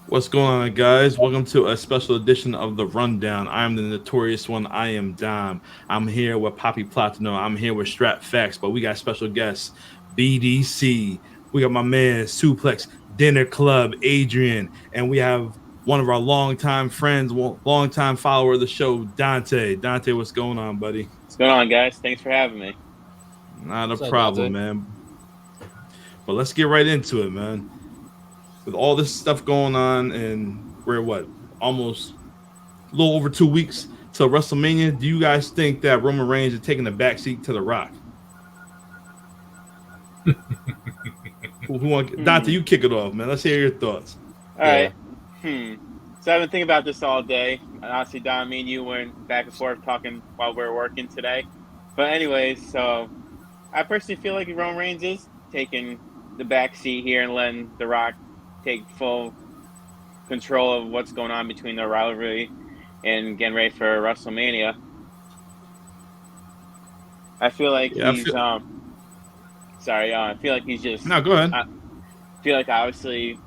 What's going on, guys? Welcome to a special edition of the Rundown. I am the notorious one. I am Dom. I'm here with Poppy Platino. I'm here with Strat Facts, but we got special guests, BDC. We got my man, Suplex Dinner Club, Adrien, and we have one of our longtime friends, longtime follower of the show, Dante. Dante, what's going on, buddy? What's going on, guys? Thanks for having me. Not a What's up, problem, Dante? man. But let's get right into it, man. With all this stuff going on, and we're what, almost a little over 2 weeks till WrestleMania. Do you guys think that Roman Reigns is taking the backseat to The Rock? Who want Dante? Hmm. You kick it off, man. Let's hear your thoughts. All Yeah. right. Hmm. So I've been thinking about this all day. And honestly, Don, me and you went back and forth talking while we were working today. But anyways, so I personally feel like Roman Reigns is taking the back seat here and letting The Rock take full control of what's going on between the rivalry and getting ready for WrestleMania. I feel like Yeah, I he's feel. sorry, I feel like he's just No, go ahead. I feel like obviously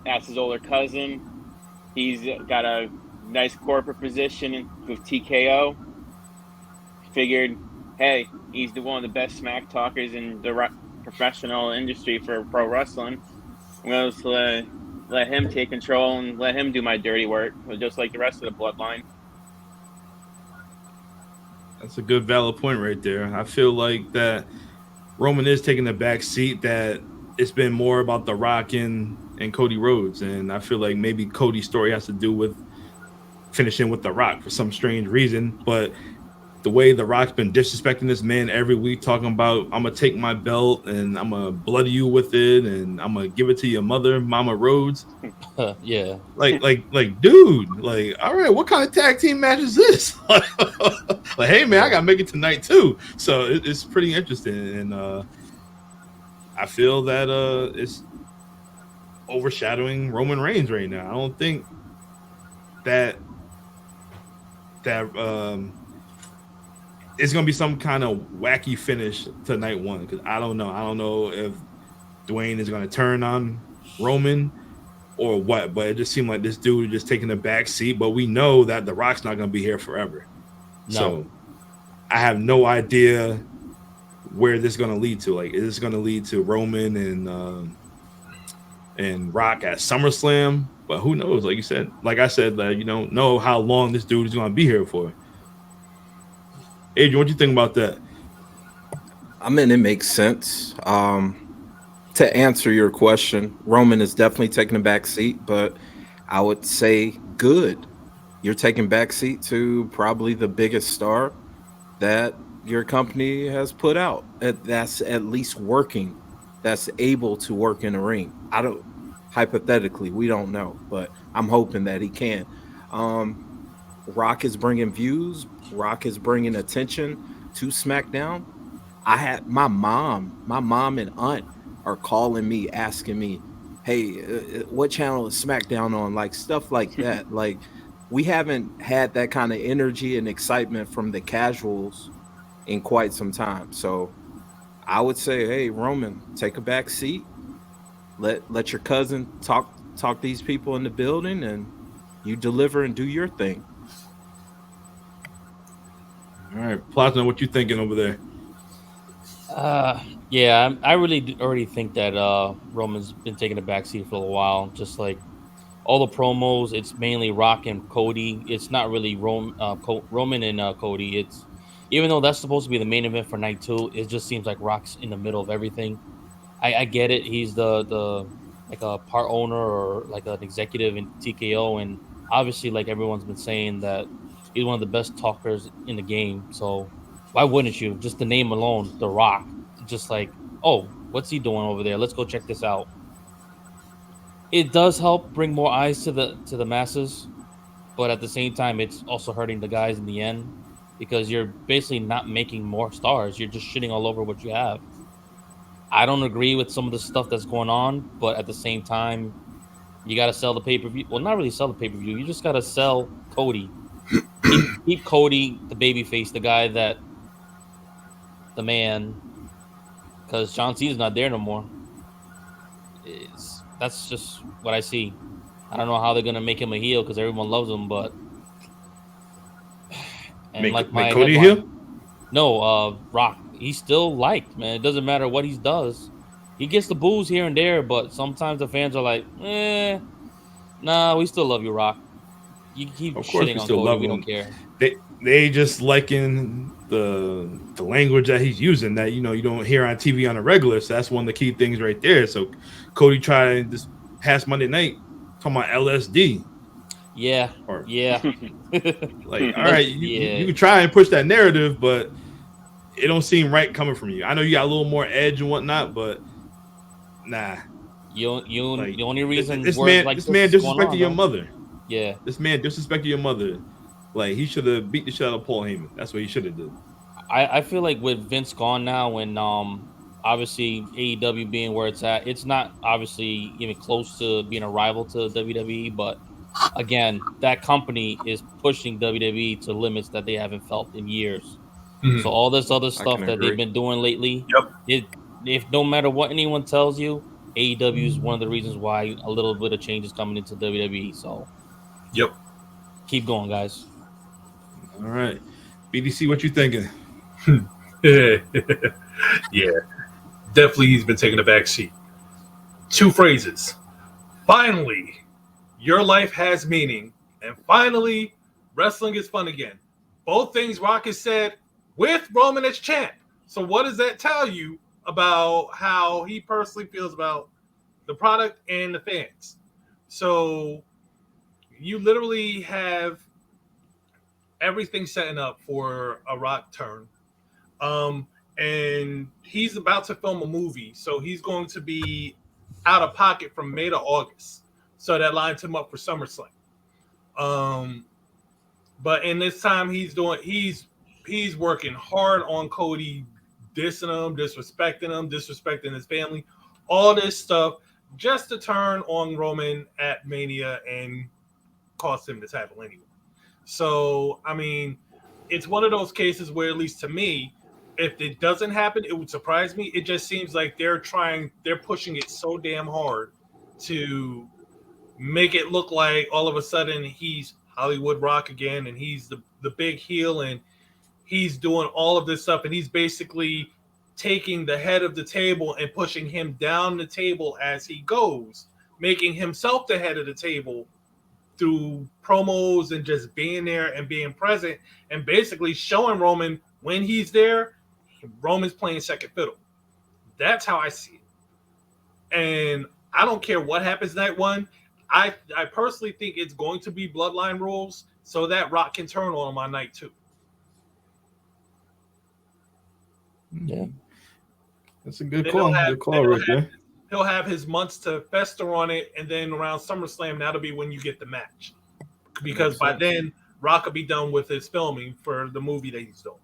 that's his older cousin. He's got a nice corporate position with TKO. Figured, hey, he's one of the best smack talkers in the professional industry for pro wrestling. I'm going to let him take control and let him do my dirty work, just like the rest of the bloodline. That's a good valid point right there. I feel like that Roman is taking the back seat. That it's been more about The Rock and Cody Rhodes, and I feel like maybe Cody's story has to do with finishing with The Rock for some strange reason. But the way The Rock's been disrespecting this man every week, talking about I'm gonna take my belt and I'm gonna bloody you with it and I'm gonna give it to your mother, Mama Rhodes. Yeah. Dude, all right, what kind of tag team match is this? Hey man, I Yeah. gotta make it tonight too. So it's pretty interesting, and I feel that it's overshadowing Roman Reigns right now. I don't think that that it's gonna be some kind of wacky finish to night one because I don't know. I don't know if Dwayne is gonna turn on Roman or what, but it just seemed like this dude just taking the back seat. But we know that The Rock's not gonna be here forever, No. so I have no idea where this is gonna lead to. Like, is this gonna lead to Roman and Rock at SummerSlam? But who knows? Like you said, like I said, you don't know how long this dude is gonna be here for. Adrian, what do you think about that? I mean, it makes sense. To answer your question, Roman is definitely taking a back seat, but I would say good. You're taking back seat to probably the biggest star that your company has put out. That's at least working. That's able to work in a ring. I don't hypothetically, we don't know, but I'm hoping that he can. Um, Rock is bringing views. Rock is bringing attention to SmackDown. I had my mom and aunt are calling me, asking me, "Hey, what channel is SmackDown on?" Like stuff like that. Like we haven't had that kind of energy and excitement from the casuals in quite some time. So I would say, hey, Roman, take a back seat. Let your cousin talk these people in the building, and you deliver and do your thing. All right, Platinum, what you thinking over there? Uh, yeah, I really already think that Roman's been taking a backseat for a while. Just like all the promos, it's mainly Rock and Cody. It's not really Roman and Cody. It's even though that's supposed to be the main event for night two, it just seems like Rock's in the middle of everything. I get it. He's the like a part owner or like an executive in TKO, and obviously, like everyone's been saying that he's one of the best talkers in the game. So why wouldn't you? Just the name alone, The Rock, just like, oh, what's he doing over there? Let's go check this out. It does help bring more eyes to the masses, but at the same time, it's also hurting the guys in the end because you're basically not making more stars. You're just shitting all over what you have. I don't agree with some of the stuff that's going on, but at the same time, you got to sell the pay per view. Well, not really sell the pay per view. You just got to sell Cody. Keep Cody the baby face, the guy that the man, because John Cena's not there no more. That's just what I see. I don't know how they're gonna make him a heel because everyone loves him, but and Make like my Cody headline, heel. no, Rock, he's still liked, man. It doesn't matter what he does. He gets the boos here and there, but sometimes the fans are like, nah, we still love you, Rock. You can keep Of course, shitting we on still Cody. love We don't him. care. They just liking the language that he's using that you don't hear on TV on a regular. So that's one of the key things right there. So Cody tried this past Monday night talking about LSD. Yeah, Or yeah. like, all right, Yeah. you try and push that narrative, but it don't seem right coming from you. I know you got a little more edge and whatnot, but nah. Like The only reason this words man, like this this man is going disrespected on, your though. mother. Yeah, This man disrespected your mother. Like he should have beat the shit out of Paul Heyman. That's what he should have did. I feel like with Vince gone now, and obviously AEW being where it's at, it's not obviously even close to being a rival to WWE, but again, that company is pushing WWE to limits that they haven't felt in years. So all this other I can stuff that agree. they've been doing lately, Yep. if no matter what anyone tells you, AEW is one of the reasons why a little bit of change is coming into WWE. So Yep. keep going, guys. All right, BDC, what you thinking? Yeah. Definitely he's been taking a back seat. 2 phrases. Finally, your life has meaning. And finally, wrestling is fun again. Both things Rock has said with Roman as champ. So what does that tell you about how he personally feels about the product and the fans? So you literally have everything setting up for a Rock turn. And he's about to film a movie, so he's going to be out of pocket from May to August. So that lines him up for SummerSlam. But in this time, he's working hard on Cody, dissing him, disrespecting his family, all this stuff, just to turn on Roman at Mania and cost him the title anyway. So I mean, it's one of those cases where, at least to me, if it doesn't happen, it would surprise me. It just seems like they're pushing it so damn hard to make it look like all of a sudden he's Hollywood Rock again, and he's the big heel, and he's doing all of this stuff, and he's basically taking the head of the table and pushing him down the table as he goes, making himself the head of the table through promos and just being there and being present, and basically showing Roman when he's there, Roman's playing second fiddle. That's how I see it. And I don't care what happens night one. I personally think it's going to be bloodline rules so that Rock can turn on him on night 2. Yeah. That's a good Then call. Good call right there. He'll have his months to fester on it, and then around SummerSlam, that'll be when you get the match. Because by then, Rock will be done with his filming for the movie that he's doing.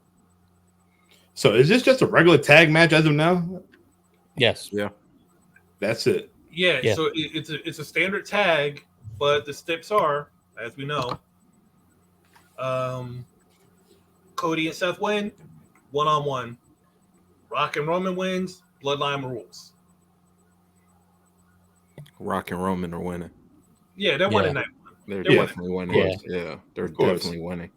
So is this just a regular tag match as of now? Yes. Yeah. That's it. Yeah. Yeah. So it's a standard tag, but the steps are, as we know, Cody and Seth win 1-on-1. Rock and Roman wins, bloodline rules. Rock and Roman are winning. Yeah, they're winning night one. They're They're definitely winning. Yeah, they're definitely winning.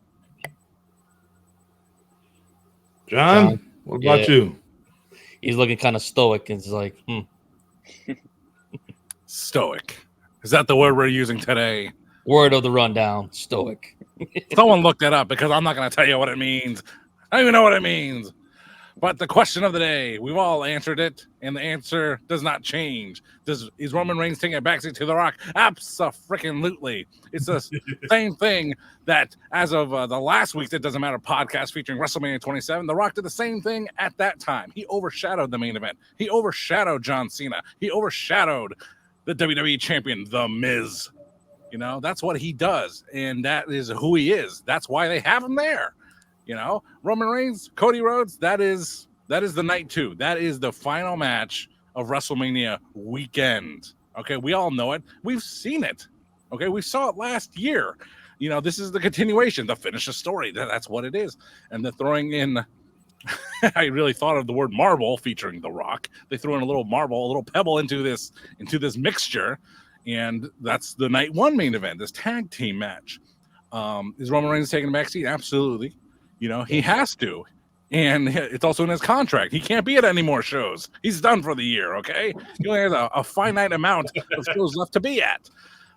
John, what about you? He's looking kind of stoic, and it's like, Stoic. Is that the word we're using today? Word of the rundown, stoic. Someone look that up, because I'm not going to tell you what it means. I don't even know what it means. But the question of the day, we've all answered it, and the answer does not change. Is Roman Reigns taking a backseat to The Rock? Abso-freaking-lutely. It's the same thing that as of the last week's It Doesn't Matter podcast featuring WrestleMania 27, The Rock did the same thing at that time. He overshadowed the main event. He overshadowed John Cena. He overshadowed the WWE champion, The Miz. You know, that's what he does, and that is who he is. That's why they have him there. You know, Roman Reigns, Cody Rhodes, that is the night 2. That is the final match of WrestleMania weekend. Okay, we all know it. We've seen it. Okay, we saw it last year. You know, this is the continuation, the finish the story. That's what it is. And the throwing in, I really thought of the word marble featuring The Rock. They threw in a little marble, a little pebble into this mixture. and that's the night one main event, this tag team match. Is Roman Reigns taking a backseat? Absolutely. He has to. And it's also in his contract. He can't be at any more shows. He's done for the year, okay? He only has a finite amount of shows left to be at.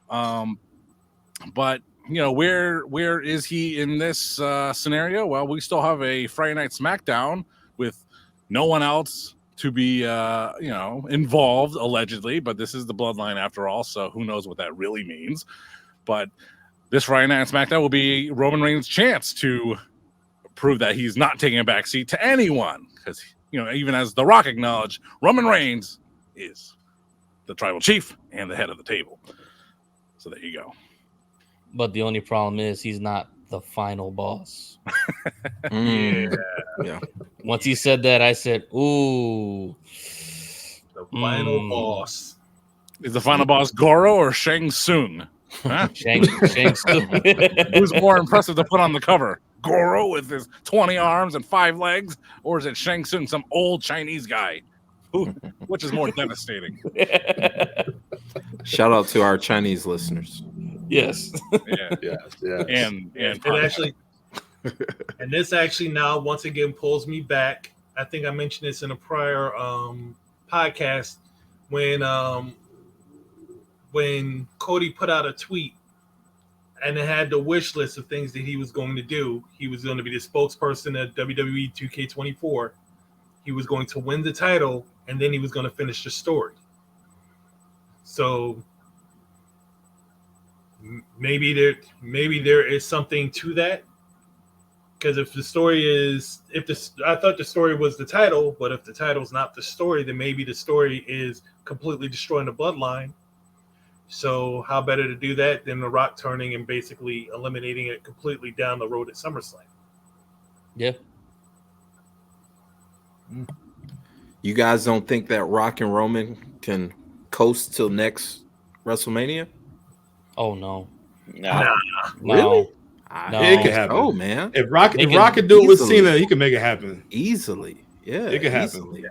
But, where is he in this scenario? Well, we still have a Friday Night SmackDown with no one else to be, involved, allegedly. But this is the bloodline after all, so who knows what that really means. But this Friday Night SmackDown will be Roman Reigns' chance to prove that he's not taking a backseat to anyone. Because, even as The Rock acknowledged, Roman Reigns is the tribal chief and the head of the table. So there you go. But the only problem is he's not the final boss. Yeah. Once he said that, I said, ooh. The final boss. Is the final boss Goro or Shang Tsung? Huh? Shang Tsung. Who's more impressive to put on the cover? Goro with his 20 arms and 5 legs? Or is it Shang Tsung, some old Chinese guy? Which is more devastating? Shout out to our Chinese listeners. Yes. Yeah. And actually, and this actually now once again pulls me back. I think I mentioned this in a prior podcast when Cody put out a tweet and it had the wish list of things that he was going to do. He was going to be the spokesperson at WWE 2K24. He was going to win the title, and then he was going to finish the story. So maybe there is something to that. Because if the story is, I thought the story was the title, but if the title's not the story, then maybe the story is completely destroying the bloodline. So how better to do that than The Rock turning and basically eliminating it completely down the road at SummerSlam? Yeah. You guys don't think that Rock and Roman can coast till next WrestleMania? Oh no. No. Really? No. It could happen. Oh man, If Rock could do it with easily. Cena, he can make it happen. Easily. Yeah, It could happen. easily.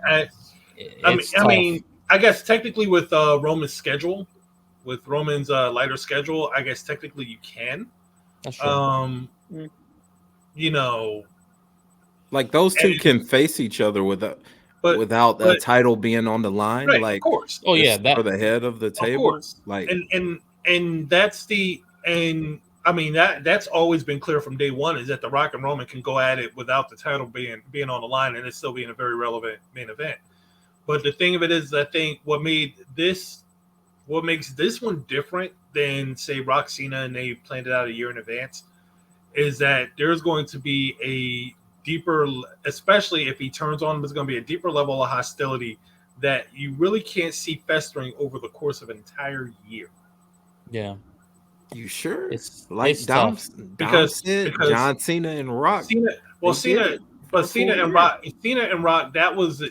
I mean, I guess technically with Roman's schedule, with Roman's lighter schedule, I guess technically you can. That's true. Like those two can face each other without a title being on the line. Right, like, of course. Oh yeah, for the head of the table. Course. Like, and that's I mean that's always been clear from day one, is that The Rock and Roman can go at it without the title being on the line and it still being a very relevant main event. But the thing of it is, I think what makes this one different than say Rock Cena, and they planned it out a year in advance, is that there's going to be a deeper, especially if he turns on him, there's going to be a deeper level of hostility that you really can't see festering over the course of an entire year. Yeah. you sure? It's Dom, tough. Because John Cena and Rock. Cena and Rock, that was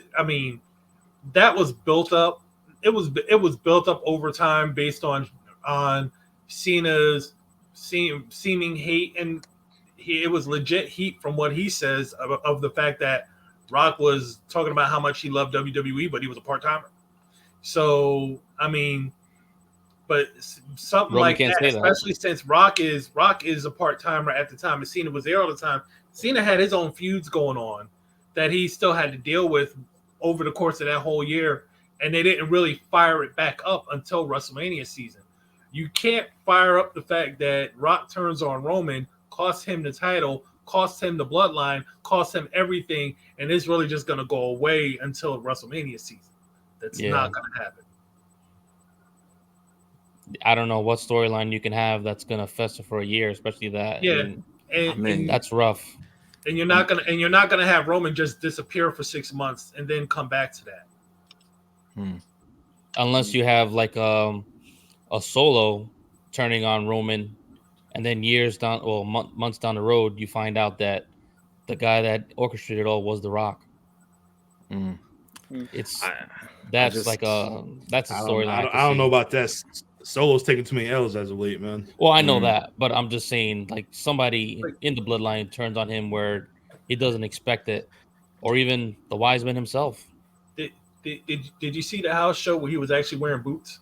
built up. It was built up over time based on Cena's seeming hate, and it was legit heat from what he says of the fact that Rock was talking about how much he loved WWE, but he was a part-timer. So, I mean, but something Roman like can't that, say especially since Rock is a part-timer at the time, and Cena was there all the time. Cena had his own feuds going on that he still had to deal with over the course of that whole year, and they didn't really fire it back up until WrestleMania season. You can't fire up the fact that Rock turns on Roman, costs him the title, costs him the bloodline, costs him everything, and it's really just going to go away until WrestleMania season. That's not going to happen. I don't know what storyline you can have that's going to fester for a year, especially that. Yeah, and that's rough. And you're not gonna have Roman just disappear for 6 months and then come back to that. Unless you have like a Solo turning on Roman, and then months down the road, you find out that the guy that orchestrated it all was The Rock. That's a storyline. I don't know about that. Solo's taking too many L's as of late, man. Well, I know that, but I'm just saying, like, somebody in the bloodline turns on him where he doesn't expect it, or even the wise man himself. Did you see the house show where he was actually wearing boots?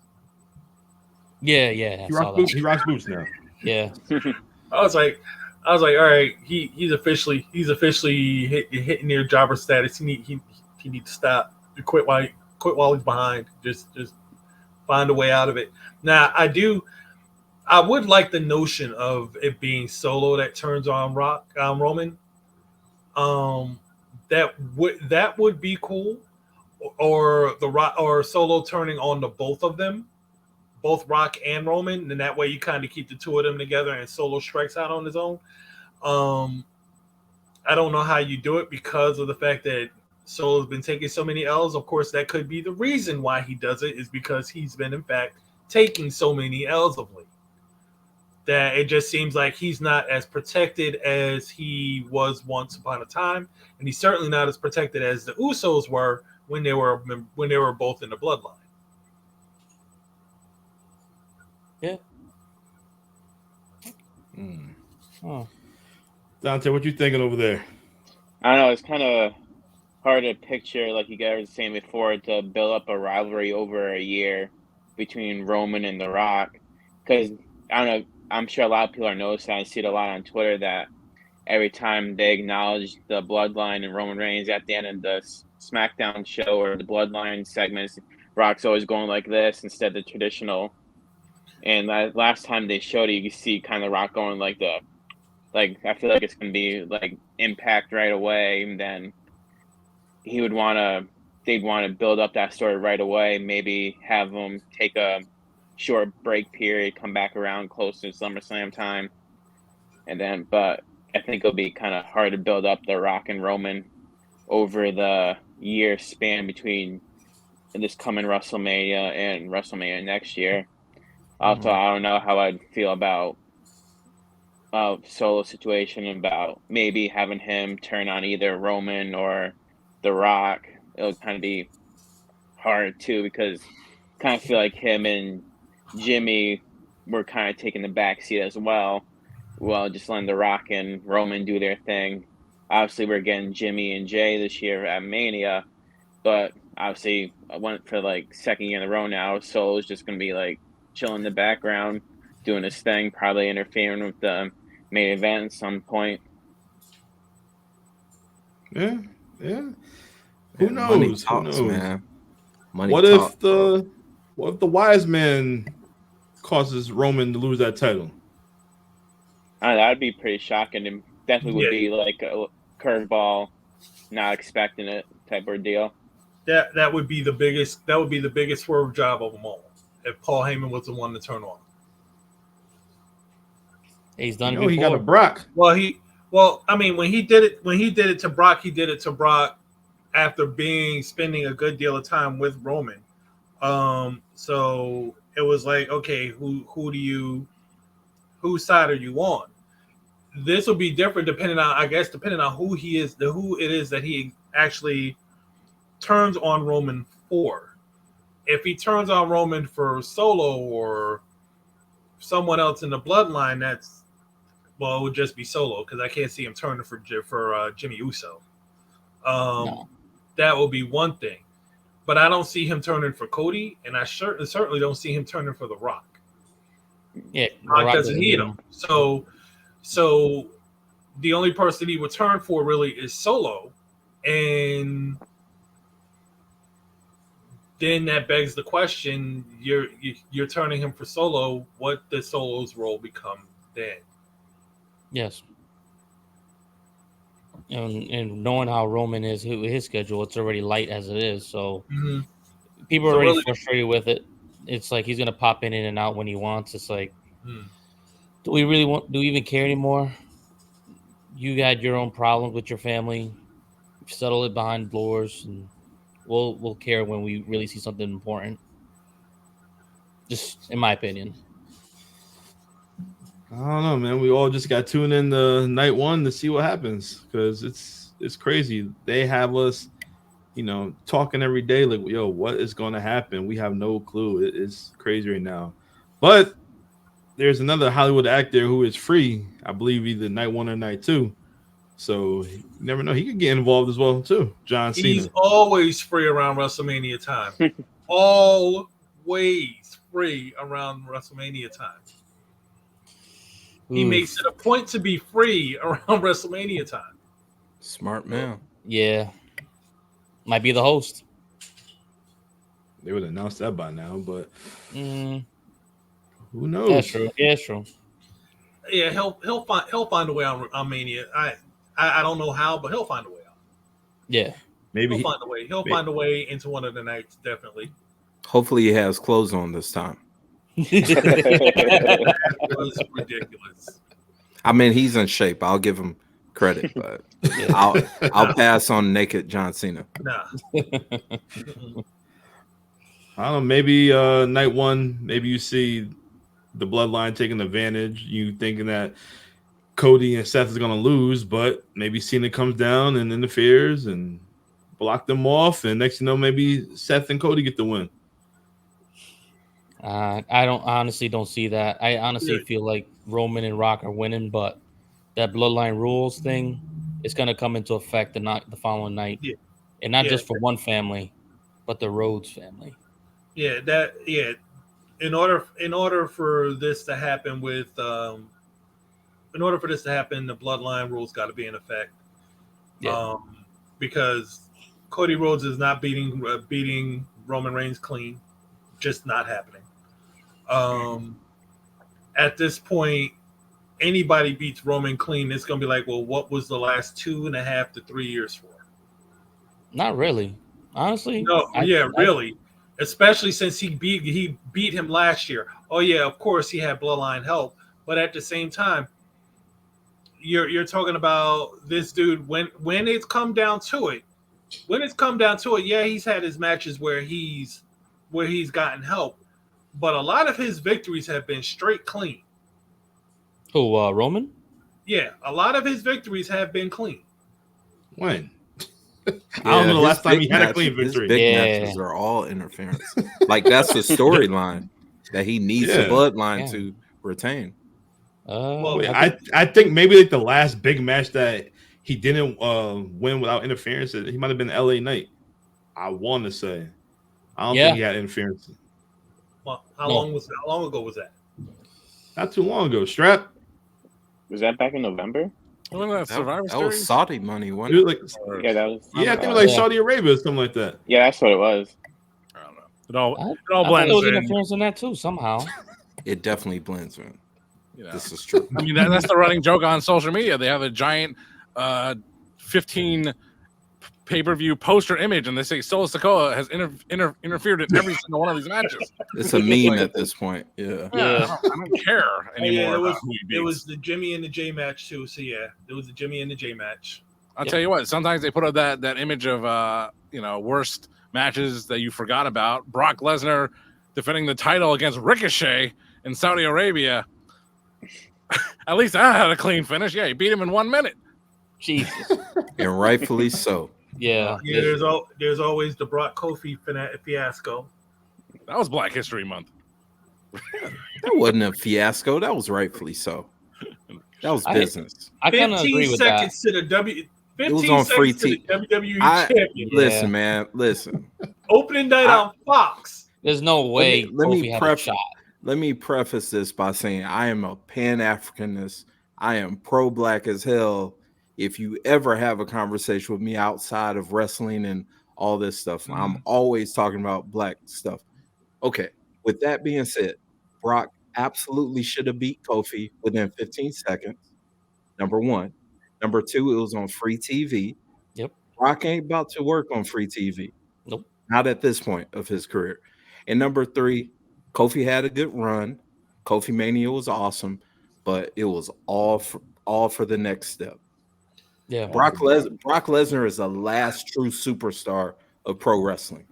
Yeah, I He saw rocks boots. that. He rocks boots now. Yeah, I was like, all right, he's officially hitting near jobber status. He needs to stop. Quit while he's behind. Just find a way out of it. Now I would like the notion of it being Solo that turns on Roman. Um, that would be cool. Or the Rock or Solo turning on the both of them, both Rock and Roman, and that way you kind of keep the two of them together, and Solo strikes out on his own. Um, I don't know how you do it because of the fact that Solo's been taking so many L's. Of course, that could be the reason why he does it, is because he's been, in fact, taking so many L's of late. That it just seems like he's not as protected as he was once upon a time, and he's certainly not as protected as the Usos were when they were both in the bloodline. yeah. Oh. Dante, what you thinking over there? I don't know. It's kind of hard to picture, like you guys were saying before, to build up a rivalry over a year between Roman and The Rock. Because, I don't know, I'm sure a lot of people are noticing, I see it a lot on Twitter, that every time they acknowledge the Bloodline and Roman Reigns at the end of the SmackDown show or the Bloodline segments, Rock's always going like this instead of the traditional. And last time they showed it, you can see kind of Rock going like I feel like it's going to be like Impact right away. And then they'd want to build up that story right away. Maybe have them take a short break period, come back around close to SummerSlam time. And then, but I think it'll be kind of hard to build up the Rock and Roman over the year span between this coming WrestleMania and WrestleMania next year. Also, I don't know how I'd feel about Solo situation, about maybe having him turn on either Roman or The Rock. It'll kind of be hard too, because I kind of feel like him and Jimmy were kind of taking the backseat as well. Well, just letting The Rock and Roman do their thing. Obviously, we're getting Jimmy and Jay this year at Mania, but obviously, I went for like second year in a row now. Solo's just going to be like chilling in the background, doing his thing, probably interfering with the main event at some point. Yeah. Who knows? Money talks, Who knows? man. Money What talks, if the wise man causes Roman to lose that title? That'd be pretty shocking, and definitely would be like a curveball, not expecting it type of deal. That would be the biggest. That would be the biggest swerve job of them all. If Paul Heyman was the one to turn on. He's done it He before. got a Brock. Well, I mean, when he did it to Brock, he did it to Brock after spending a good deal of time with Roman. So it was like, okay, whose side are you on? This will be different depending on who he is, who it is that he actually turns on Roman for. If he turns on Roman for Solo or someone else in the bloodline, it would just be Solo, because I can't see him turning for Jimmy Uso. No. That will be one thing, but I don't see him turning for Cody, and I certainly don't see him turning for The Rock. Yeah, Rock doesn't need him. So the only person he would turn for really is Solo, and then that begs the question: you're turning him for Solo. What does Solo's role become then? Yes. And knowing how Roman is, his schedule, it's already light as it is. So people are already frustrated with it. It's like he's gonna pop in and out when he wants. It's like, do we even care anymore? You had your own problems with your family. Settle it behind doors, and we'll care when we really see something important. Just in my opinion. I don't know, man. We all just got tuned in to night one to see what happens, because it's crazy. They have us, talking every day like, yo, what is going to happen? We have no clue. It's crazy right now. But there's another Hollywood actor who is free, I believe, either night one or night two. So you never know. He could get involved as well too. John Cena. He's always free around WrestleMania time. Always free around WrestleMania time. He Oof. makes it a point to be free around WrestleMania time. Smart man. Yeah. Might be the host. They would announce that by now, but Mm, who knows? that's true. Yeah, true. Yeah, he'll find a way on Mania. I don't know how, but he'll find a way out. Yeah. Maybe He'll find a way. He'll find a way into one of the nights, definitely. Hopefully he has clothes on this time. It was ridiculous. I mean, he's in shape. I'll give him credit, but I'll pass on naked John Cena. Nah. I don't know. Maybe night one, maybe you see the bloodline taking advantage. You thinking that Cody and Seth is going to lose, but maybe Cena comes down and interferes and block them off. And next, maybe Seth and Cody get the win. I honestly don't see that. I honestly feel like Roman and Rock are winning, but that bloodline rules thing is going to come into effect the following night, and not just for one family, but the Rhodes family. Yeah, In order for this to happen the bloodline rules got to be in effect. Yeah. Because Cody Rhodes is not beating Roman Reigns clean, just not happening. At this point, anybody beats Roman clean, it's gonna be like, well, what was the last 2.5 to 3 years for? Not really, honestly. No, really. Especially since he beat him last year. Oh yeah, of course he had bloodline help, but at the same time, you're talking about this dude when it's come down to it. Yeah, he's had his matches where he's gotten help, but a lot of his victories have been straight clean. Who, Roman? Yeah, a lot of his victories have been clean. When? I don't know the last time he had a clean His victory. big matches are all interference. Like that's the storyline that he needs the bloodline to retain. I think maybe like the last big match that he didn't win without interference, he might have been LA Knight. I want to say. I don't think he had interference. Well, how long ago was that? Not too long ago. Strap. Was that back in November? That was Saudi money, wasn't it? That was. Yeah, I think it was like Saudi Arabia or something like that. Yeah, that's what it was. I don't know. It all blends there was in. interference in that too somehow. It definitely blends in. This is true. I mean, that's the running joke on social media. They have a giant 15 pay-per-view poster image, and they say Solo Sikoa has interfered in every single one of these matches. It's a meme at this point. Yeah. I don't care anymore. It was the Jimmy and the J match too. So yeah, it was the Jimmy and the J match. I'll tell you what. Sometimes they put up that image of worst matches that you forgot about. Brock Lesnar defending the title against Ricochet in Saudi Arabia. At least I had a clean finish. Yeah, he beat him in 1 minute. Jesus. And rightfully so. Yeah. There's always the Brock Kofi fiasco. That was Black History Month. That wasn't a fiasco. That was rightfully so. That was business. I kind of agree with that. 15 seconds to the it was on free TV. WWE champion. Listen, man. Listen. Opening night on Fox. There's no way Kofi had a shot. Let me preface this by saying I am a Pan-Africanist. I am pro-Black as hell. If you ever have a conversation with me outside of wrestling and all this stuff, I'm always talking about Black stuff. Okay, with that being said, Brock absolutely should have beat Kofi within 15 seconds. Number one. Number two, it was on free TV. Yep. Brock ain't about to work on free TV. Nope. Not at this point of his career. And number three, Kofi had a good run. Kofi Mania was awesome, but it was all for the next step. Yeah, Brock Lesnar is the last true superstar of pro wrestling.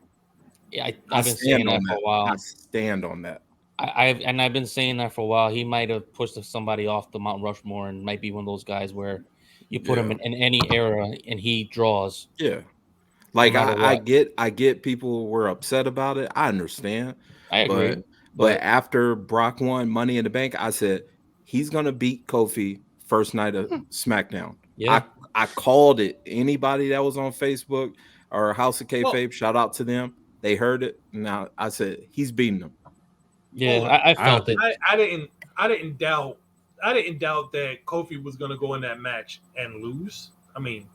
Yeah, I've been saying that for a while. I stand on that. I've been saying that for a while. He might have pushed somebody off the Mount Rushmore and might be one of those guys where you put him in any era and he draws. Yeah, like I get people were upset about it. I understand. I agree. But after Brock won Money in the Bank, I said he's gonna beat Kofi first night of SmackDown. Yeah, I called it. Anybody that was on Facebook or House of Kayfabe, shout out to them. They heard it. Now I said he's beating them. Yeah, Hold on. I felt it. I didn't doubt that Kofi was going to go in that match and lose. I mean,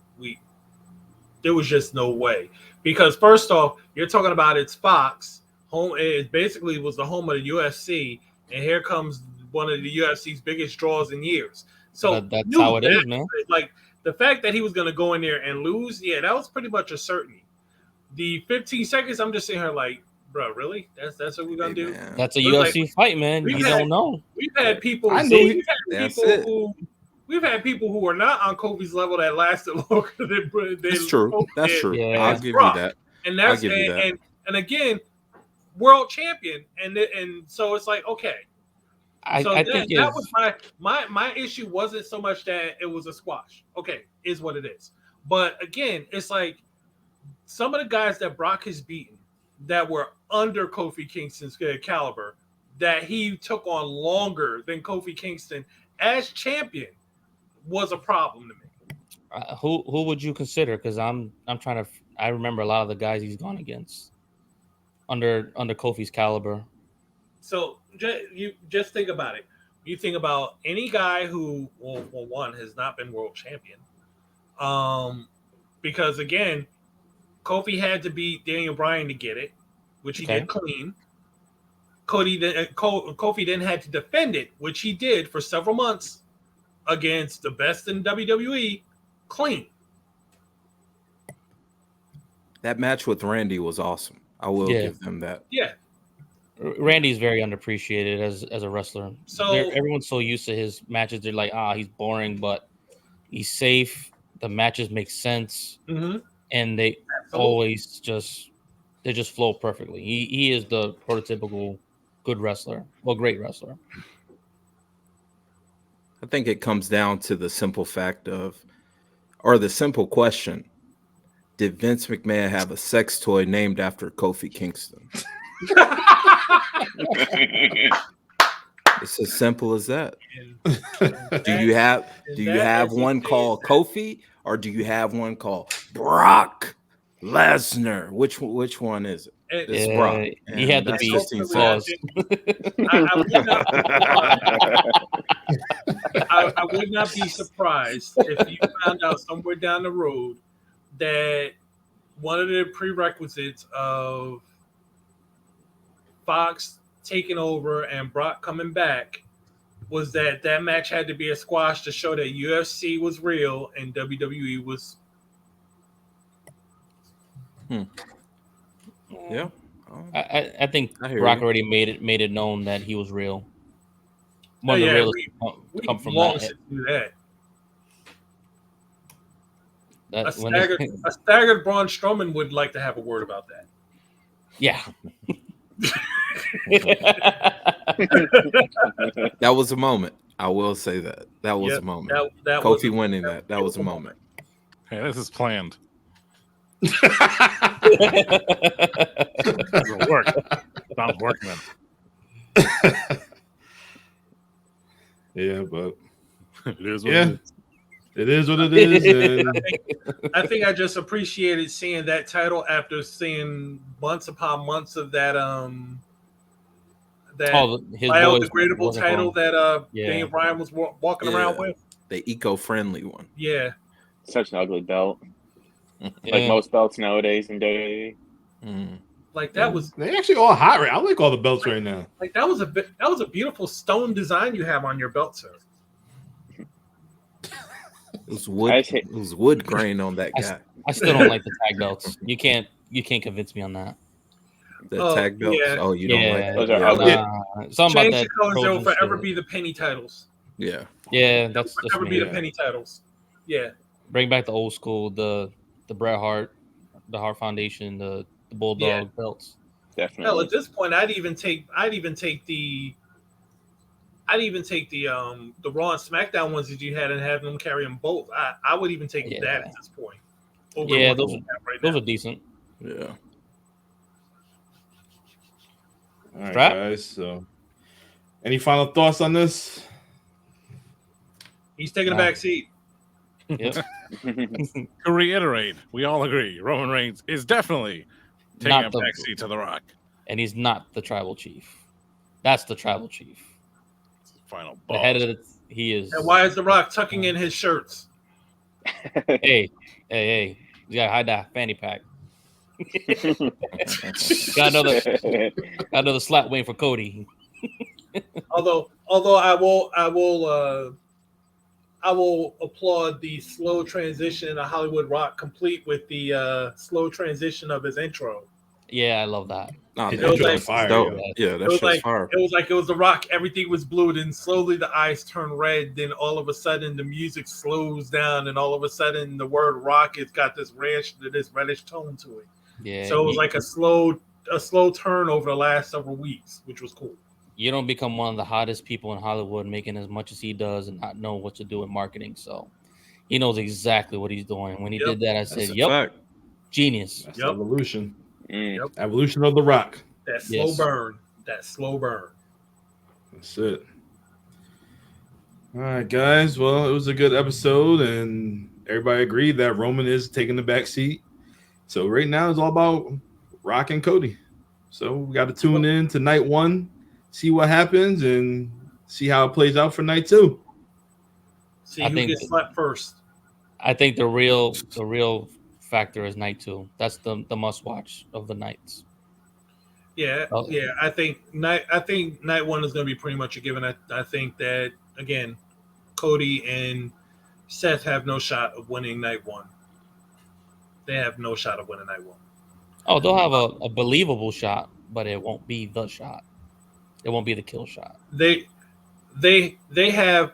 there was just no way, because first off, you're talking about it's Fox home. It basically was the home of the UFC, and here comes one of the UFC's biggest draws in years. So That's how it is, man. Like the fact that he was going to go in there and lose, yeah, that was pretty much a certainty. The 15 seconds, I'm just sitting here like, bro, really? That's what we're gonna do? Man. That's a It was UFC fight, man. You don't know. We've had people. I knew We've had people who are not on Kofi's level that lasted longer than. That's true. Kofi That's did. true. Yeah. I'll give Brock. you that. And that's I'll give you that. And again, world champion, and so it's like, okay. I think that was my issue. Wasn't so much that it was a squash. Okay, is what it is. But again, it's like some of the guys that Brock has beaten that were under Kofi Kingston's caliber, that he took on longer than Kofi Kingston as champion, was a problem to me. who would you consider? Because I'm trying to. I remember a lot of the guys he's gone against under Kofi's caliber. So you just think about it. You think about any guy who, well, one has not been world champion, because again, Kofi had to beat Daniel Bryan to get it, which he did clean. Kofi then had to defend it, which he did for several months against the best in WWE, clean. That match with Randy was awesome. I will give them that. Yeah. Randy's very underappreciated as a wrestler. So everyone's so used to his matches. They're like, he's boring, but he's safe. The matches make sense, and they always just flow perfectly. He is the prototypical good wrestler, great wrestler. I think it comes down to the simple fact of, or the simple question: did Vince McMahon have a sex toy named after Kofi Kingston? It's as simple as that. Do you have one called Kofi, or do you have one called Brock Lesnar? Which one is it? It's Brock. He had to be 16 flaws. I would not be surprised if you found out somewhere down the road that one of the prerequisites of Fox taking over and Brock coming back was that match had to be a squash to show that UFC was real and WWE was. Yeah, I think Brock already made it known that he was real. One of the realest come from that. A staggered Braun Strowman would like to have a word about that. Yeah. That was a moment. I will say that. That was a moment. That Kofi winning that was a moment. Hey, this is planned. This will work. Not working. Yeah, but it is what it is. It is what it is. And I think I just appreciated seeing that title after seeing months upon months of that biodegradable title that Daniel Bryan was walking around with. The eco-friendly one. Yeah. Such an ugly belt. Like most belts nowadays in WWE. Like that was they actually all hot right. I like all the belts right now. Like that was a beautiful stone design you have on your belt, sir. It was wood. It was wood grain on that guy. I still don't like the tag belts. You can't convince me on that. The tag belts. Yeah. Oh, you don't like those are ugly. Something Change about that. the colors. They'll forever be the penny titles. Yeah. Yeah, that's forever be the penny titles. Yeah. Bring back the old school, the Bret Hart, the Hart Foundation, the Bulldog belts. Definitely. Hell, at this point, I'd even take the Raw and SmackDown ones that you had and have them carry them both. I would even take that at this point. Those are decent. Yeah. All right, guys. So, any final thoughts on this? He's taking a back seat. Yep. To reiterate, we all agree Roman Reigns is definitely taking a backseat to The Rock. And he's not the tribal chief. That's the tribal chief. Final The boss. head of the. He is. And why is The Rock tucking in his shirts? Hey. You gotta hide that fanny pack. Got another slap waiting for Cody. Although I will applaud the slow transition of Hollywood Rock, complete with the slow transition of his intro. Yeah, I love that. Nah, His that intro shit's is fire, dope. yo. Yeah, that It was shit's fire. it was The Rock. Everything was blue. Then slowly the eyes turn red. Then all of a sudden the music slows down, and all of a sudden the word rock has got this reddish tone to it. Yeah. So it was like a slow turn over the last several weeks, which was cool. You don't become one of the hottest people in Hollywood making as much as he does and not know what to do in marketing. So he knows exactly what he's doing. When he did that, I said, That's a "Yep, fact. genius." That's Yep. evolution. Mm. Evolution of The Rock. That slow Yes. burn. That slow burn. That's it. All right, guys. Well, it was a good episode, and everybody agreed that Roman is taking the back seat. So right now it's all about Rock and Cody. So we got to tune in to night one, see what happens, and see how it plays out for night two. See I who think- gets slapped first. I think the real factor is night two. That's the must watch of the nights. Yeah, Oh. yeah. I think night one is going to be pretty much a given. I think that again, Cody and Seth have no shot of winning night one. They have no shot of winning night one. Oh, they'll have a believable shot, but it won't be the shot. It won't be the kill shot. They have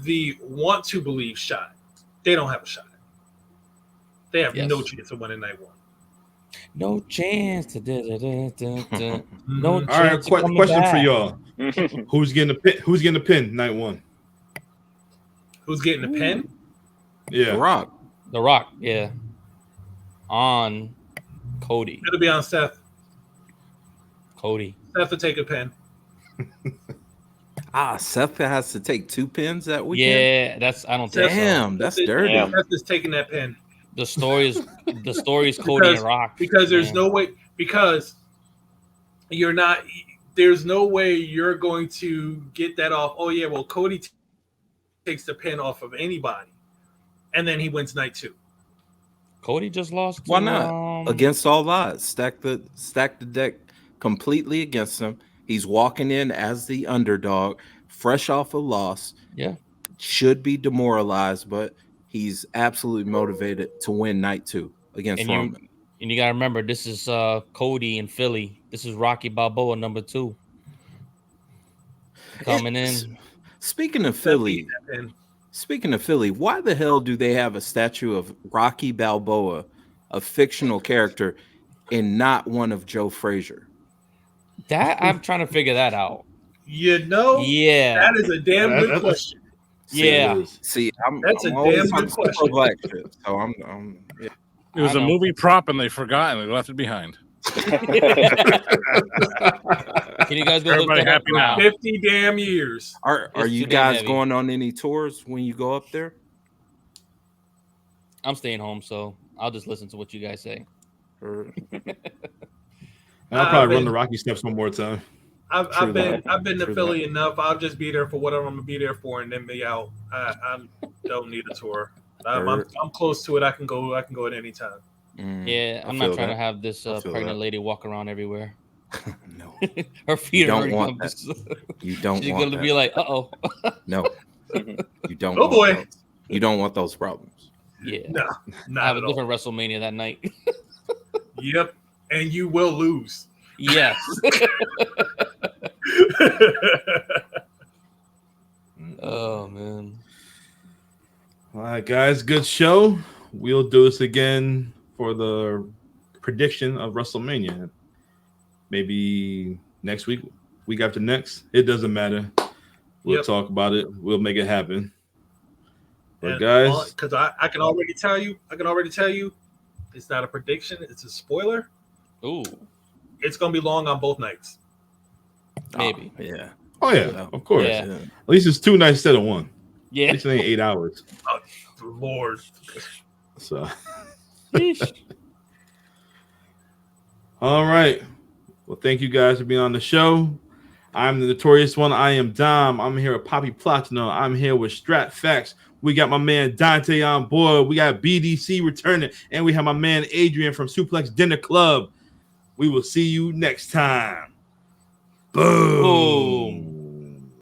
the want to believe shot. They don't have a shot. They have Yes. no chance of winning night one. No chance to no Mhm. All right, chance of coming question for back. y'all: Who's getting the pin night one? Who's getting the pin? The Yeah, Rock. The Rock, yeah. On Cody. It'll be on Seth. Cody. Seth to take a pin. Seth has to take 2 pins that weekend. Yeah, that's I don't think so. Damn, that's dirty. Damn. Seth is taking that pin The story is Cody and Rock. because there's man. no way because you're not. There's no way you're going to get that off. Oh yeah, well Cody takes the pin off of anybody, and then he wins night two. Cody just lost. Why to, not? Against all odds, stack the deck completely against him. He's walking in as the underdog, fresh off a loss. Yeah. Should be demoralized, but he's absolutely motivated to win night two against Roman. And you gotta remember, this is Cody in Philly. This is Rocky Balboa #2 coming in. Speaking of Philly, why the hell do they have a statue of Rocky Balboa, a fictional character, and not one of Joe Frazier? That I'm trying to figure that out. You know, Yeah, that is a damn good question. Yeah. See, That's I'm a always damn on good super question. black shit, so I'm yeah. It was I a know. movie prop and they forgot and they left it behind. Can you guys go look Everybody that up happy now. 50 damn years. Are It's you too damn guys heavy. going on any tours when you go up there? I'm staying home, so I'll just listen to what you guys say. Or I'll probably run the Rocky steps one more time. I've been to True Philly enough. I'll just be there for whatever I'm gonna be there for, and then be out. I don't need a tour. I'm close to it. I can go at any time. Yeah, I I'm not feel trying that. to have this I feel pregnant that. lady walk around everywhere. No, Her feet You are don't already want up. you don't She's want gonna that. be like, "Uh-oh." No, you don't. Oh, want boy. those. You don't want those problems. Yeah, No, I not have at a all. different WrestleMania that night. Yep, and you will lose. Yes. Oh man. All right, guys, good show. We'll do this again for the prediction of WrestleMania. Maybe next week, week after next. It doesn't matter. We'll talk about it. We'll make it happen. But guys, because I can already tell you, it's not a prediction. It's a spoiler. Ooh, It's gonna be long on both nights. maybe. Yeah. oh yeah, of course. Yeah. At least it's 2 nights instead of 1. At Yeah. least it ain't 8 hours. Lord, So, Yeesh. all right. Well, thank you guys for being on the show. I'm the notorious one. I am Dom. I'm here with Poppy Platinum. I'm here with Strat Facts. We got my man Dante on board. We got BDC returning. And we have my man Adrien from Suplex Dinner Club. We will see you next time. Boom.